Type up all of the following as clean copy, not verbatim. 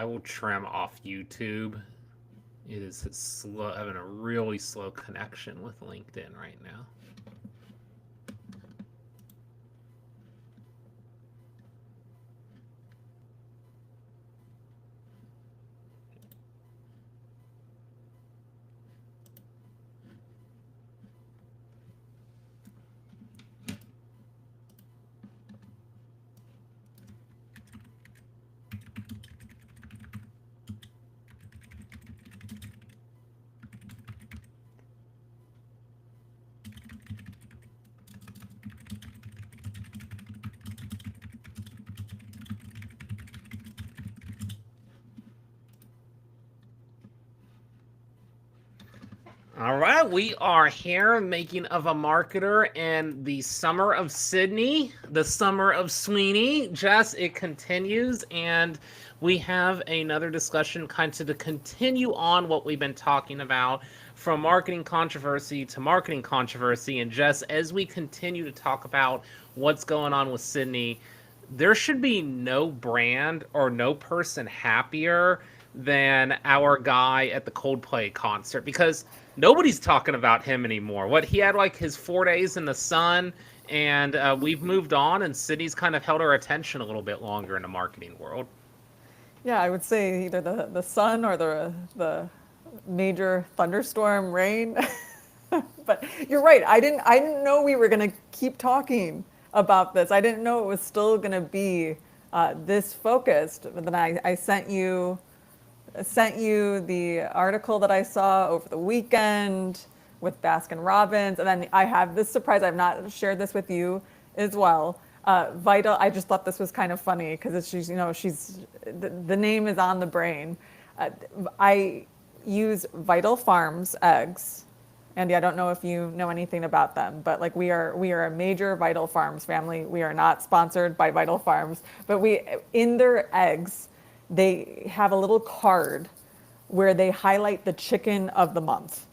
I will trim off YouTube. It is slow, having a really slow connection with LinkedIn right now. All right, we are here making of a marketer and the summer of Sydney, the summer of Sweeney. Jess, it continues, and we have another discussion kind of to continue on what we've been talking about from marketing controversy to marketing controversy. And Jess, as we continue to talk about what's going on with Sydney, there should be no brand or no person happier than our guy at the Coldplay concert because nobody's talking about him anymore. What he had like his 4 days in the sun, and we've moved on, and Sydney's kind of held our attention a little bit longer in the marketing world. Yeah, I would say either the sun or the major thunderstorm rain. But you're right. I didn't know we were gonna keep talking about this. I didn't know it was still gonna be this focused. But then I sent you the article that I saw over the weekend with Baskin Robbins, and then I have this surprise. I've not shared this with you as well. Vital. I just thought this was kind of funny because she's the name is on the brain. I use Vital Farms eggs. Andy, I don't know if you know anything about them, but like we are a major Vital Farms family. We are not sponsored by Vital Farms, but we in their eggs they have a little card where they highlight the chicken of the month.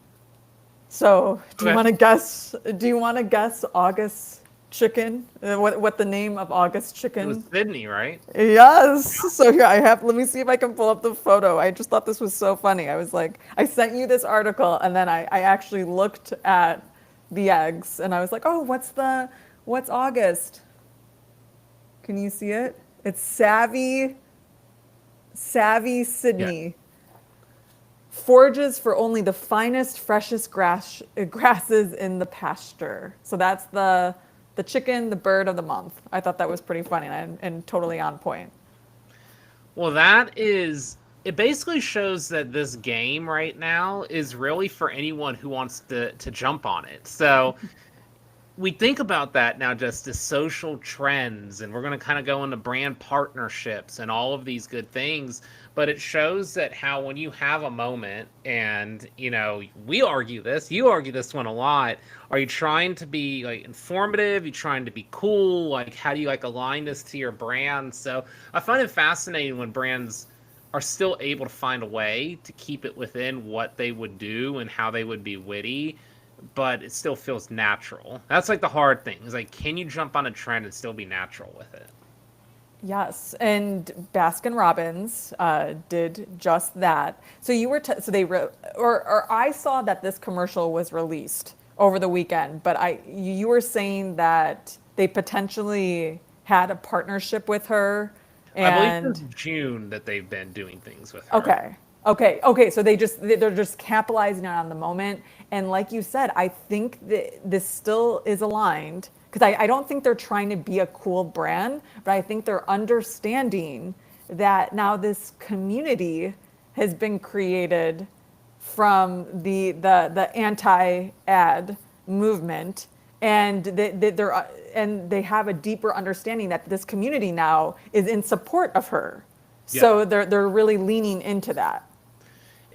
So, do you Okay. want to guess? Do you want to guess August chicken? What the name of August It was chicken? Sydney, right? Yes. So here I have. Let me see if I can pull up the photo. I just thought this was so funny. I was like, I sent you this article, and then I actually looked at the eggs, and I was like, oh, what's August? Can you see it? It's Savvy Yeah. Sydney forages for only the finest, freshest grasses in the pasture. So that's the chicken, the bird of the month. I thought that was pretty funny and totally on point. Well, that is. It basically shows that this game right now is really for anyone who wants to jump on it. So we think about that now, just as social trends, and we're going to kind of go into brand partnerships and all of these good things. But it shows that how when you have a moment, and we argue this, you argue this one a lot. Are you trying to be like informative? You trying to be cool? Like, how do you like align this to your brand? So I find it fascinating when brands are still able to find a way to keep it within what they would do and how they would be witty, but it still feels natural. That's like the hard thing. Is like, can you jump on a trend and still be natural with it? Yes, and Baskin Robbins did just that. So you were so they or I saw that this commercial was released over the weekend, but you were saying that they potentially had a partnership with her, I believe since and June that they've been doing things with her. okay. So they're just capitalizing on the moment, and like you said, I think that this still is aligned because I don't think they're trying to be a cool brand, but I think they're understanding that now this community has been created from the anti-ad movement, and they have a deeper understanding that this community now is in support of her. Yeah. So they're really leaning into that.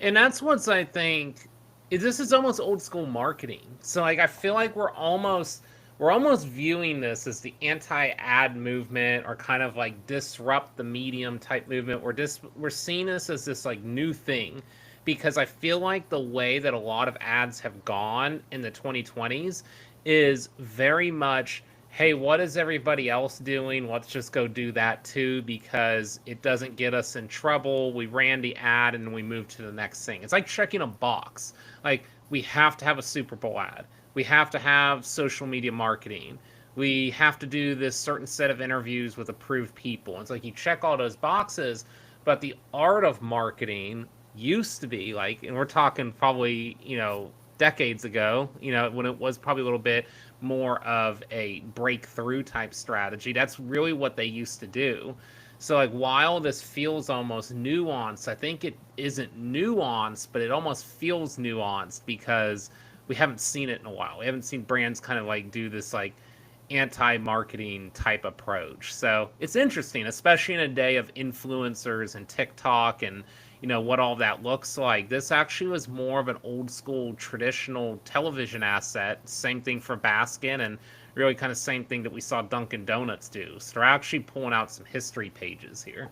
And that's what's, I think, this is almost old school marketing. So like I feel like we're almost viewing this as the anti-ad movement, or kind of like disrupt the medium type movement. We're seeing this as this like new thing, because I feel like the way that a lot of ads have gone in the 2020s is very much, hey, what is everybody else doing? Let's just go do that too because it doesn't get us in trouble. We ran the ad and we move to the next thing. It's like checking a box. Like, we have to have a Super Bowl ad, we have to have social media marketing, we have to do this certain set of interviews with approved people. It's like you check all those boxes, but the art of marketing used to be like, and we're talking probably, decades ago, when it was probably a little bit more of a breakthrough type strategy. That's really what they used to do. So, like, while this feels almost nuanced, I think it isn't nuanced, but it almost feels nuanced because we haven't seen it in a while. We haven't seen brands kind of like do this like anti-marketing type approach. So it's interesting, especially in a day of influencers and TikTok and what all that looks like. This actually was more of an old school traditional television asset. Same thing for Baskin, and really kind of same thing that we saw Dunkin' Donuts do. So they're actually pulling out some history pages here.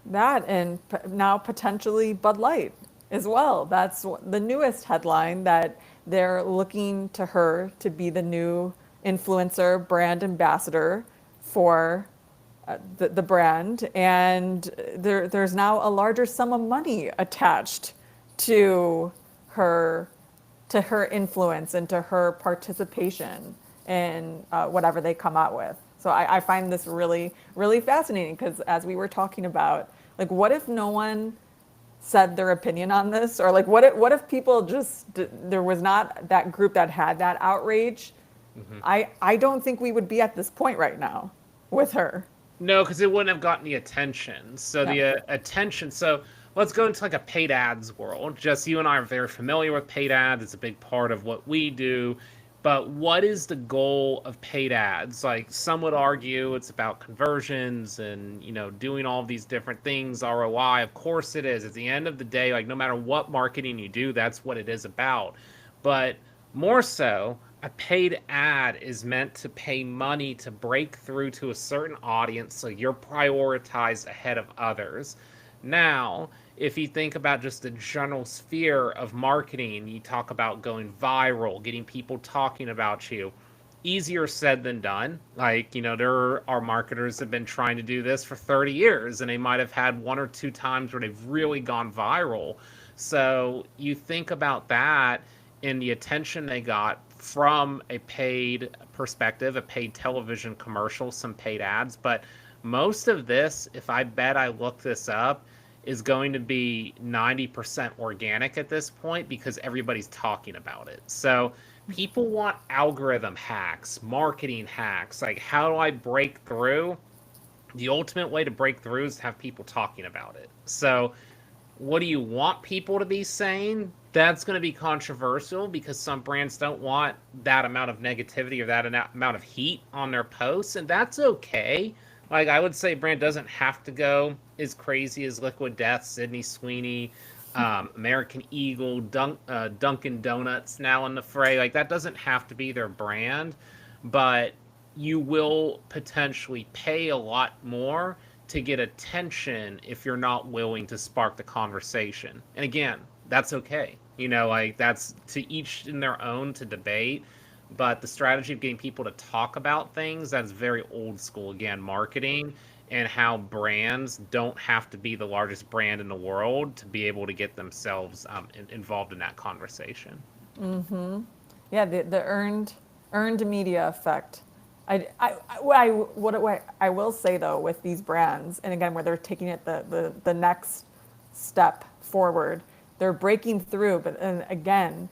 That and now potentially Bud Light as well. That's the newest headline, that they're looking to her to be the new influencer brand ambassador for the brand. And there's now a larger sum of money attached to her her influence and to her participation in whatever they come out with. So I find this really, really fascinating because as we were talking about, like, what if no one said their opinion on this? Or like, what if people just, there was not that group that had that outrage? Mm-hmm. I don't think we would be at this point right now with her. No, because it wouldn't have gotten the attention. So No. the attention. So let's go into like a paid ads world. Just you and I are very familiar with paid ads. It's a big part of what we do. But what is the goal of paid ads? Like, some would argue it's about conversions and doing all of these different things. ROI, of course it is. At the end of the day, like, no matter what marketing you do, that's what it is about. But more so, a paid ad is meant to pay money to break through to a certain audience so you're prioritized ahead of others. Now, if you think about just the general sphere of marketing, you talk about going viral, getting people talking about you. Easier said than done. Like, there are marketers that have been trying to do this for 30 years, and they might have had one or two times where they've really gone viral. So you think about that and the attention they got from a paid perspective, a paid television commercial, some paid ads. But most of this, if I bet I look this up, is going to be 90% organic at this point because everybody's talking about it. So people want algorithm hacks, marketing hacks. Like, how do I break through? The ultimate way to break through is to have people talking about it. So what do you want people to be saying? That's going to be controversial because some brands don't want that amount of negativity or that amount of heat on their posts, and that's okay. Like, I would say brand doesn't have to go as crazy as Liquid Death, Sydney Sweeney, American Eagle, Dunkin' Donuts now in the fray. Like, that doesn't have to be their brand, but you will potentially pay a lot more to get attention if you're not willing to spark the conversation. And again, that's okay. Like, that's to each in their own to debate. But the strategy of getting people to talk about things, that's very old school, again, marketing, and how brands don't have to be the largest brand in the world to be able to get themselves involved in that conversation. Yeah, the earned media effect. What I will say though with these brands, and again where they're taking it the next step forward, they're breaking through, but and again,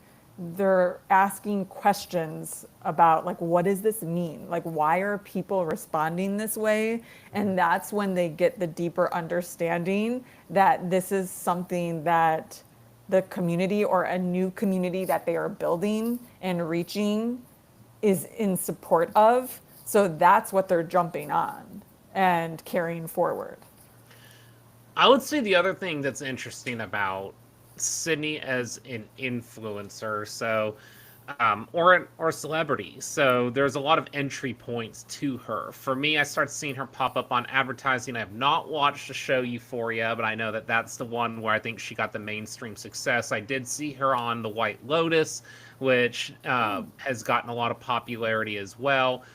they're asking questions about, like, what does this mean? Like, why are people responding this way? And that's when they get the deeper understanding that this is something that the community or a new community that they are building and reaching is in support of. So that's what they're jumping on and carrying forward. I would say the other thing that's interesting about Sydney as an influencer, or a celebrity. So there's a lot of entry points to her. For me, I start seeing her pop up on advertising. I have not watched the show Euphoria, but I know that that's the one where I think she got the mainstream success. I did see her on The White Lotus, which has gotten a lot of popularity as well.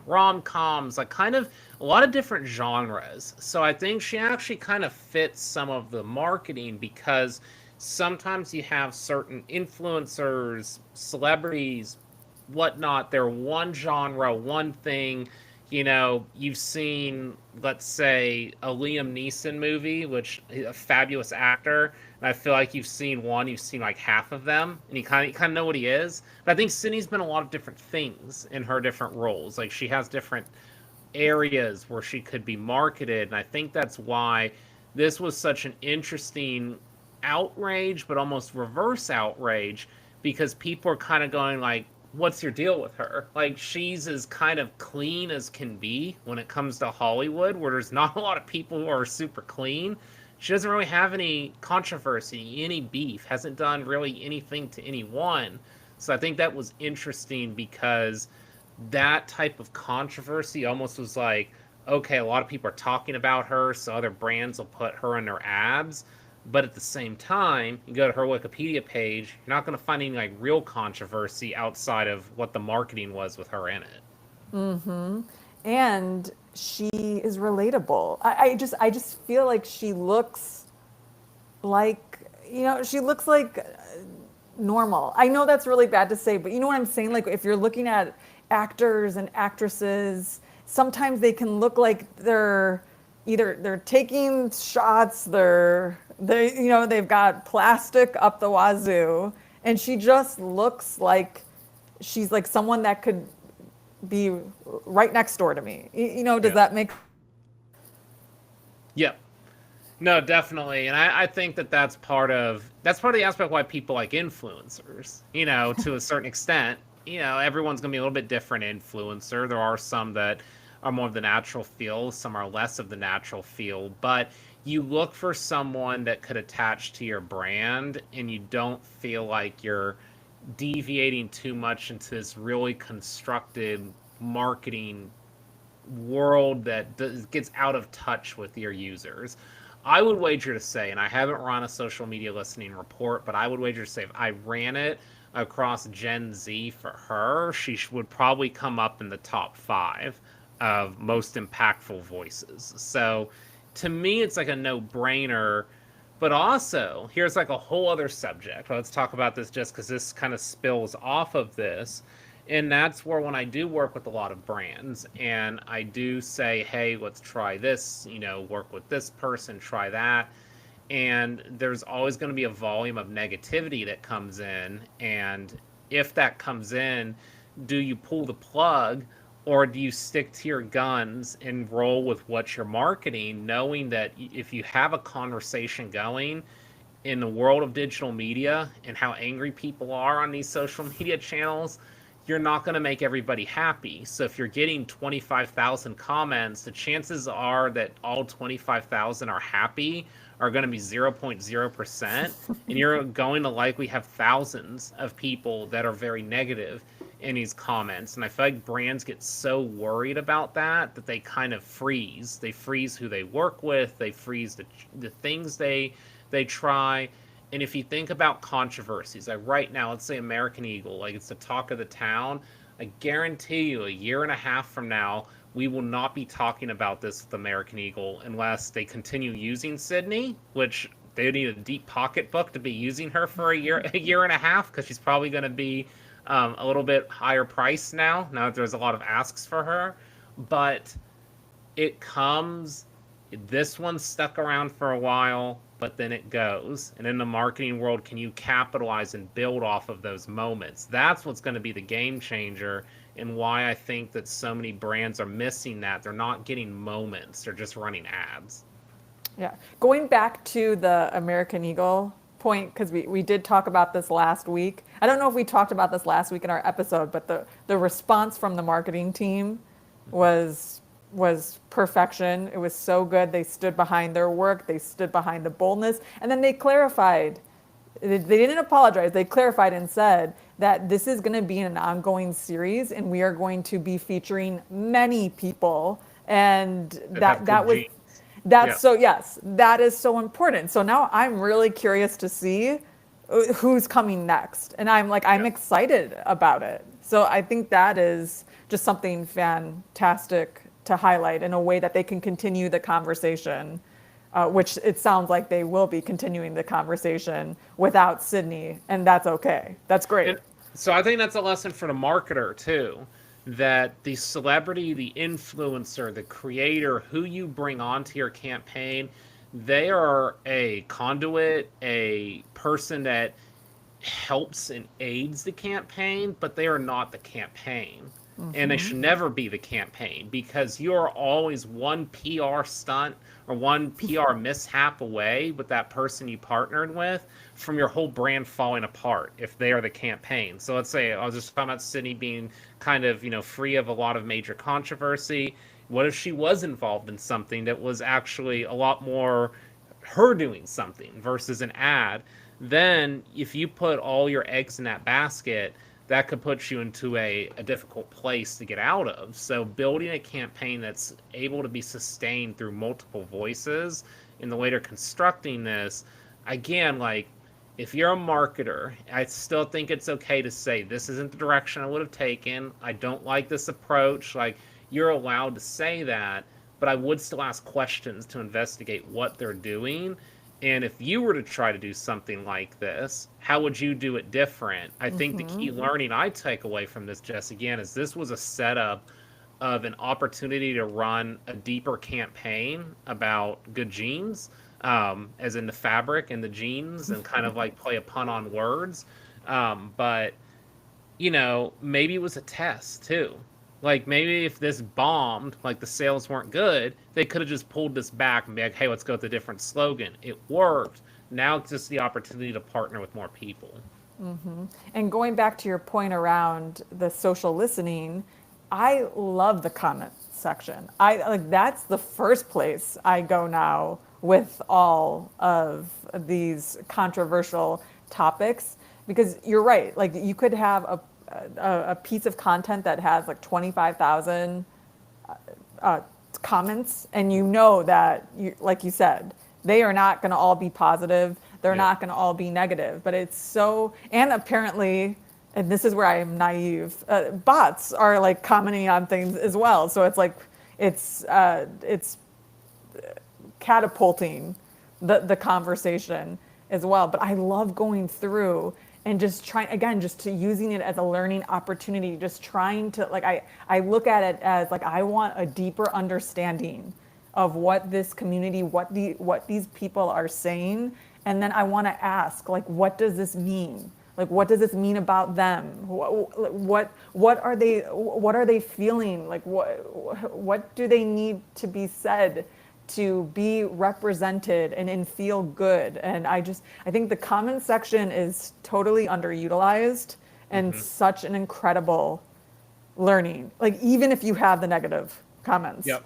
rom-coms, like kind of a lot of different genres. So I think she actually kind of fits some of the marketing because sometimes you have certain influencers, celebrities, whatnot. They're one genre, one thing. You've seen, let's say, a Liam Neeson movie, which a fabulous actor, and I feel like you've seen like half of them, and you kind of know what he is. But I think Sydney's been a lot of different things in her different roles. Like she has different areas where she could be marketed, and I think that's why this was such an interesting outrage, but almost reverse outrage, because people are kind of going like, what's your deal with her? Like she's as kind of clean as can be when it comes to Hollywood, where there's not a lot of people who are super clean. She doesn't really have any controversy, any beef, hasn't done really anything to anyone. So I think that was interesting because that type of controversy almost was like, okay, a lot of people are talking about her, so other brands will put her in their ads. But at the same time, you go to her Wikipedia page, you're not going to find any like real controversy outside of what the marketing was with her in it. And she is relatable. I just feel like she looks like, she looks like normal. I know that's really bad to say, but you know what I'm saying? Like if you're looking at actors and actresses, sometimes they can look like they're taking shots, they've got plastic up the wazoo, and she just looks like she's like someone that could be right next door to me. Does Yeah. that make Yep. No, definitely, and I think that that's part of the aspect why people like influencers. To a certain extent, everyone's gonna be a little bit different influencer. There are some that are more of the natural feel, some are less of the natural feel, but you look for someone that could attach to your brand, and you don't feel like you're deviating too much into this really constructed marketing world that gets out of touch with your users. I would wager to say, and I haven't run a social media listening report, but I would wager to say if I ran it across Gen Z for her, she would probably come up in the top five of most impactful voices. So to me, it's like a no brainer. But also, here's like a whole other subject. Let's talk about this just because this kind of spills off of this. And that's where when I do work with a lot of brands and I do say, hey, let's try this, work with this person, try that. And there's always going to be a volume of negativity that comes in. And if that comes in, do you pull the plug or do you stick to your guns and roll with what you're marketing, knowing that if you have a conversation going in the world of digital media and how angry people are on these social media channels, you're not going to make everybody happy. So if you're getting 25,000 comments, the chances are that all 25,000 are happy are going to be 0.0%. And you're going to likely have thousands of people that are very negative in these comments. And I feel like brands get so worried about that they kind of freeze. They freeze who they work with. They freeze the things they try. And if you think about controversies, like right now, let's say American Eagle, like it's the talk of the town. I guarantee you, a year and a half from now, we will not be talking about this with American Eagle unless they continue using Sydney, which they need a deep pocketbook to be using her for a year and a half, because she's probably going to be a little bit higher price now that there's a lot of asks for her. But it comes, this one's stuck around for a while, but then it goes. And in the marketing world, can you capitalize and build off of those moments? That's what's going to be the game changer, and why I think that so many brands are missing that. They're not getting moments. They're just running ads. Yeah. Going back to the American Eagle point, because we did talk about this last week. I don't know if we talked about this last week in our episode, but the response from the marketing team was perfection. It was so good. They stood behind their work. They stood behind the boldness. And then they clarified. They didn't apologize. They clarified and said that this is going to be an ongoing series, and we are going to be featuring many people. And that was Genes. that's Yeah. so, yes, that is so important. So now I'm really curious to see who's coming next, and I'm Yeah. excited about it. So I think that is just something fantastic to highlight in a way that they can continue the conversation, which it sounds like they will be continuing the conversation without Sydney, and that's okay. That's great. And so I think that's a lesson for the marketer too, that the celebrity, the influencer, the creator, who you bring onto your campaign, they are a conduit, a person that helps and aids the campaign, but they are not the campaign. And they should never be the campaign because you are always one PR stunt or one PR mishap away with that person you partnered with from your whole brand falling apart if they are the campaign. So let's say I was just talking about Sydney being kind of, free of a lot of major controversy. What if she was involved in something that was actually a lot more her doing something versus an ad? Then if you put all your eggs in that basket, that could put you into a difficult place to get out of. So building a campaign that's able to be sustained through multiple voices in the way they're constructing this, again, like if you're a marketer, I still think it's okay to say this isn't the direction I would have taken. I don't like this approach. Like you're allowed to say that, but I would still ask questions to investigate what they're doing. And if you were to try to do something like this, how would you do it different? I think the key learning I take away from this, Jess, again, is this was a setup of an opportunity to run a deeper campaign about good genes, as in the fabric and the jeans, and kind of like play a pun on words. But maybe it was a test too. Like maybe if this bombed, like the sales weren't good, they could have just pulled this back and be like, "Hey, let's go with a different slogan." It worked. Now it's just the opportunity to partner with more people. And going back to your point around the social listening, I love the comment section. I like that's the first place I go now with all of these controversial topics because you're right. Like you could have a piece of content that has like 25,000 comments, and you know that, like you said, they are not going to all be positive. They're Yeah. not going to all be negative. But it's so, and apparently, and this is where I am naive, bots are like commenting on things as well. So it's like, it's catapulting the conversation as well. But I love going through and just trying again just to using it as a learning opportunity, just trying to like I look at it as like I want a deeper understanding of what this community, what these people are saying, and then I want to ask like what does this mean, like what does this mean about them, what are they feeling, like what do they need to be said to be represented and feel good. And I think the comment section is totally underutilized and Hmm. such an incredible learning. Like even if you have the negative comments. Yep.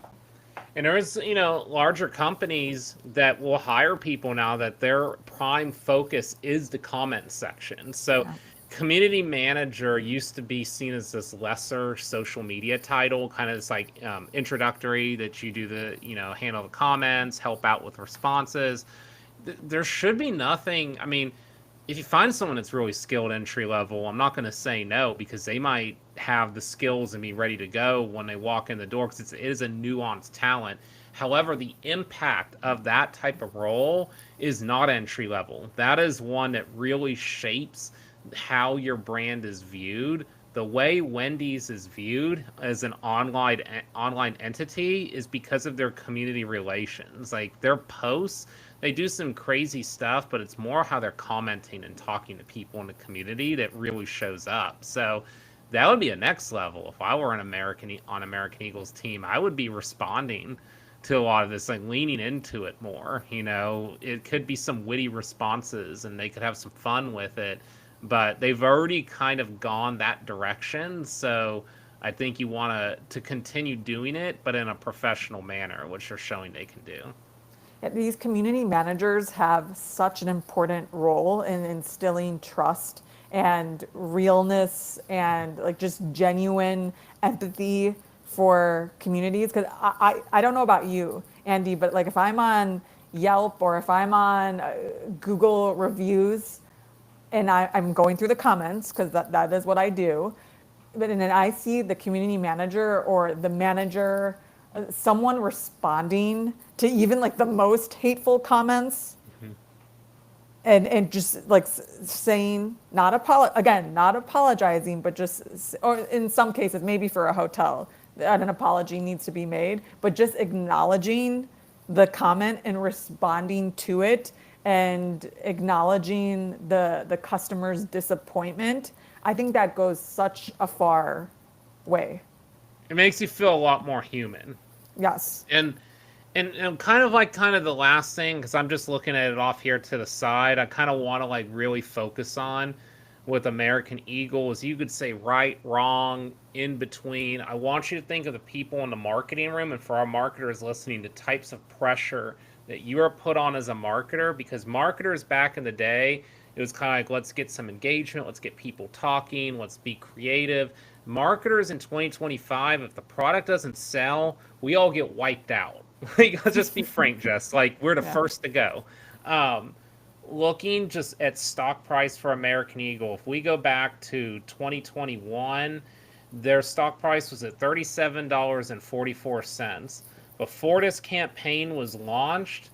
And there's, larger companies that will hire people now that their prime focus is the comment section. So, Yeah. community manager used to be seen as this lesser social media title, kind of this like introductory that you do the, handle the comments, help out with responses. There should be nothing. I mean, if you find someone that's really skilled entry level, I'm not going to say no because they might have the skills and be ready to go when they walk in the door because it is a nuanced talent. However, the impact of that type of role is not entry level. That is one that really shapes how your brand is viewed. The way Wendy's is viewed as an online entity is because of their community relations. Like their posts, they do some crazy stuff, but it's more how they're commenting and talking to people in the community that really shows up. So that would be a next level. If I were on American Eagles team, I would be responding to a lot of this, like leaning into it more. It could be some witty responses and they could have some fun with it, but they've already kind of gone that direction. So I think you want to continue doing it, but in a professional manner, which they're showing they can do. Yeah, these community managers have such an important role in instilling trust and realness and like just genuine empathy for communities. Because I don't know about you, Andy, but like if I'm on Yelp or if I'm on Google reviews and I'm going through the comments, because that is what I do, but and then I see the community manager or the manager, someone responding to even like the most hateful comments, Mhm. and just like saying, not apologizing, but just, or in some cases maybe for a hotel that an apology needs to be made, but just acknowledging the comment and responding to it and acknowledging the customer's disappointment. I think that goes such a far way. It makes you feel a lot more human. Yes. And and kind of the last thing, because I'm just looking at it off here to the side, I kind of want to like really focus on with American Eagle is, you could say right, wrong, in between. I want you to think of the people in the marketing room, and for our marketers listening, the types of pressure that you are put on as a marketer, because marketers back in the day, it was kind of like, let's get some engagement, let's get people talking, let's be creative. Marketers in 2025, if the product doesn't sell, we all get wiped out. Like, let's just be frank, Jess. Like, we're the Yeah. first to go. Um, Looking just at stock price for American Eagle, if we go back to 2021, their stock price was at $37.44. Before this campaign was launched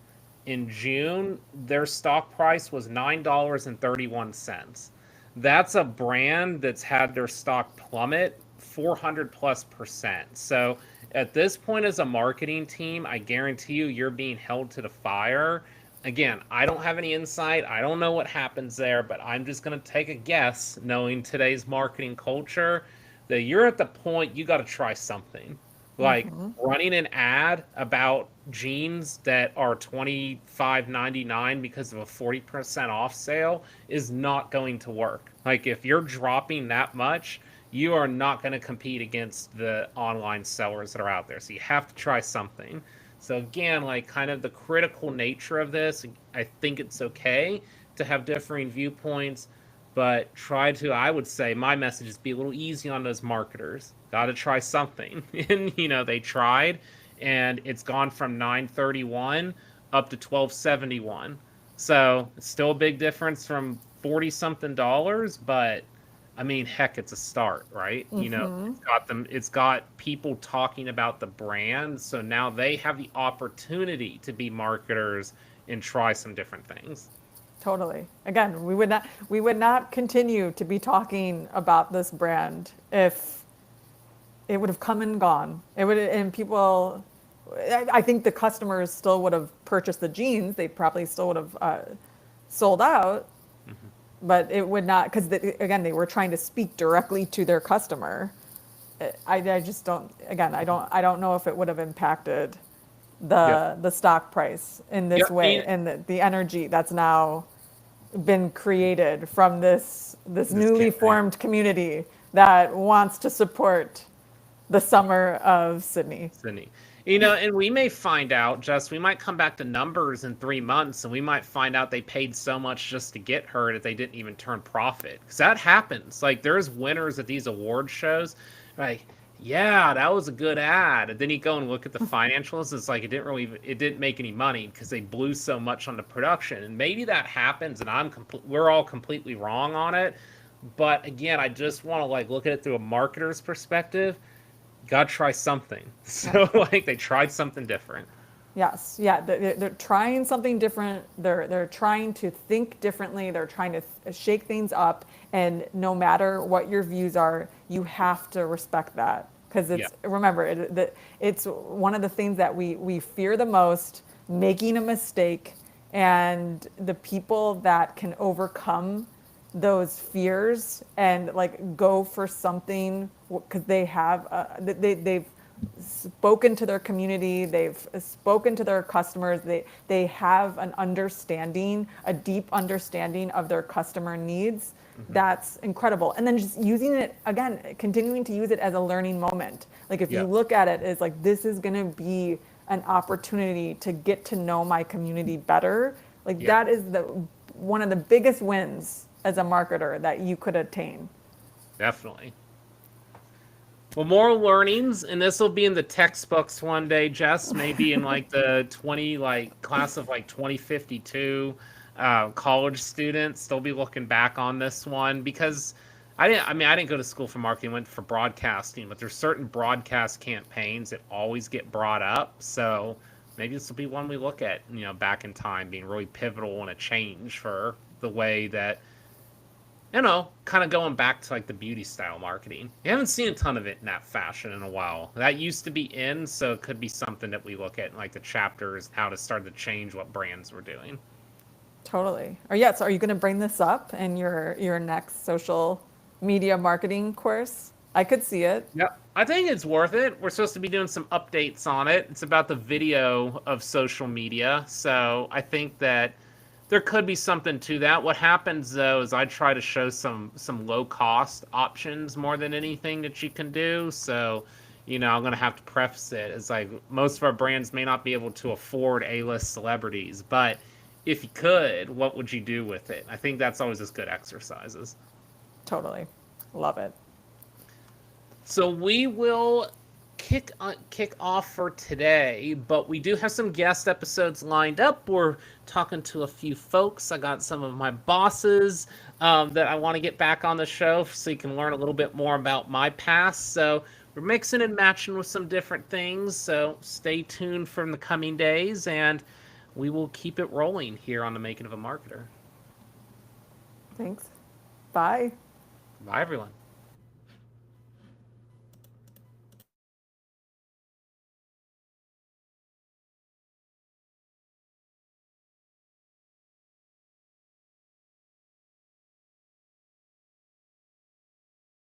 in June, their stock price was $9.31. That's a brand that's had their stock plummet 400 plus percent. So at this point, as a marketing team, I guarantee you, you're being held to the fire. Again, I don't have any insight. I don't know what happens there, but I'm just going to take a guess, knowing today's marketing culture, that you're at the point you got to try something. Like running an ad about jeans that are $25.99 because of a 40% off sale is not going to work. Like, if you're dropping that much, you are not going to compete against the online sellers that are out there. So you have to try something. So again, like, kind of the critical nature of this, I think it's okay to have differing viewpoints, but try to, I would say, my message is be a little easy on those marketers. Got to try something. And, they tried, and it's gone from 931 up to 1271. So it's still a big difference from 40 something dollars, but I mean, heck, it's a start, right? It's got people talking about the brand, so now they have the opportunity to be marketers and try some different things. Totally. Again, we would not continue to be talking about this brand if it would have come and gone. It would, and people, I think the customers still would have purchased the jeans. They probably still would have sold out, Mhm. but it would not, because again, they were trying to speak directly to their customer. I just don't. Again, I don't know if it would have impacted Yep. the stock price in this Yep. way, and the energy that's now been created from this This newly campaign. formed community that wants to support the summer of Sydney. Sydney. And we may find out, just we might come back to numbers in 3 months, and we might find out they paid so much just to get her that they didn't even turn profit. Because that happens. Like, there's winners at these award shows. Like, yeah, that was a good ad. And then you go and look at the financials. It's like it didn't make any money because they blew so much on the production. And maybe that happens, and we're all completely wrong on it. But again, I just want to like look at it through a marketer's perspective. Gotta try something. Yeah. So like they tried something different. Yes, yeah, they're trying something different. They're trying to think differently. They're trying to shake things up. And no matter what your views are, you have to respect that, because Yeah. remember, it's one of the things that we fear the most, making a mistake, and the people that can overcome those fears and like go for something because they have they've spoken to their community, they've spoken to their customers, they have an understanding, a deep understanding of their customer needs. Hmm. That's incredible. And then just using it again, continuing to use it as a learning moment. Like, if you Yeah. look at it as like, this is going to be an opportunity to get to know my community better, like Yeah. that is the one of the biggest wins as a marketer that you could attain. Definitely. Well, more learnings, and this will be in the textbooks one day, Jess. Maybe in like the 20 like class of like 2052 college students. They'll be looking back on this one because I didn't go to school for marketing. I went for broadcasting, but there's certain broadcast campaigns that always get brought up. So maybe this will be one we look at, back in time, being really pivotal and a change for the way that, kind of going back to like the beauty style marketing. You haven't seen a ton of it in that fashion in a while. That used to be in, so it could be something that we look at in like the chapters, how to start to change what brands were doing. Totally. Or yeah, so are you going to bring this up in your next social media marketing course? I could see it. Yep. I think it's worth it. We're supposed to be doing some updates on it. It's about the video of social media. So I think that there could be something to that. What happens though is I try to show some low cost options more than anything that you can do. So, I'm gonna have to preface it as like most of our brands may not be able to afford A-list celebrities, but if you could, what would you do with it? I think that's always just good exercises. Totally. Love it. So we will kick off for today, but we do have some guest episodes lined up. We're talking to a few folks. I got some of my bosses that I want to get back on the show so you can learn a little bit more about my past. So we're mixing and matching with some different things. So stay tuned for the coming days, and we will keep it rolling here on the Making of a Marketer. Thanks. Bye. Bye, everyone.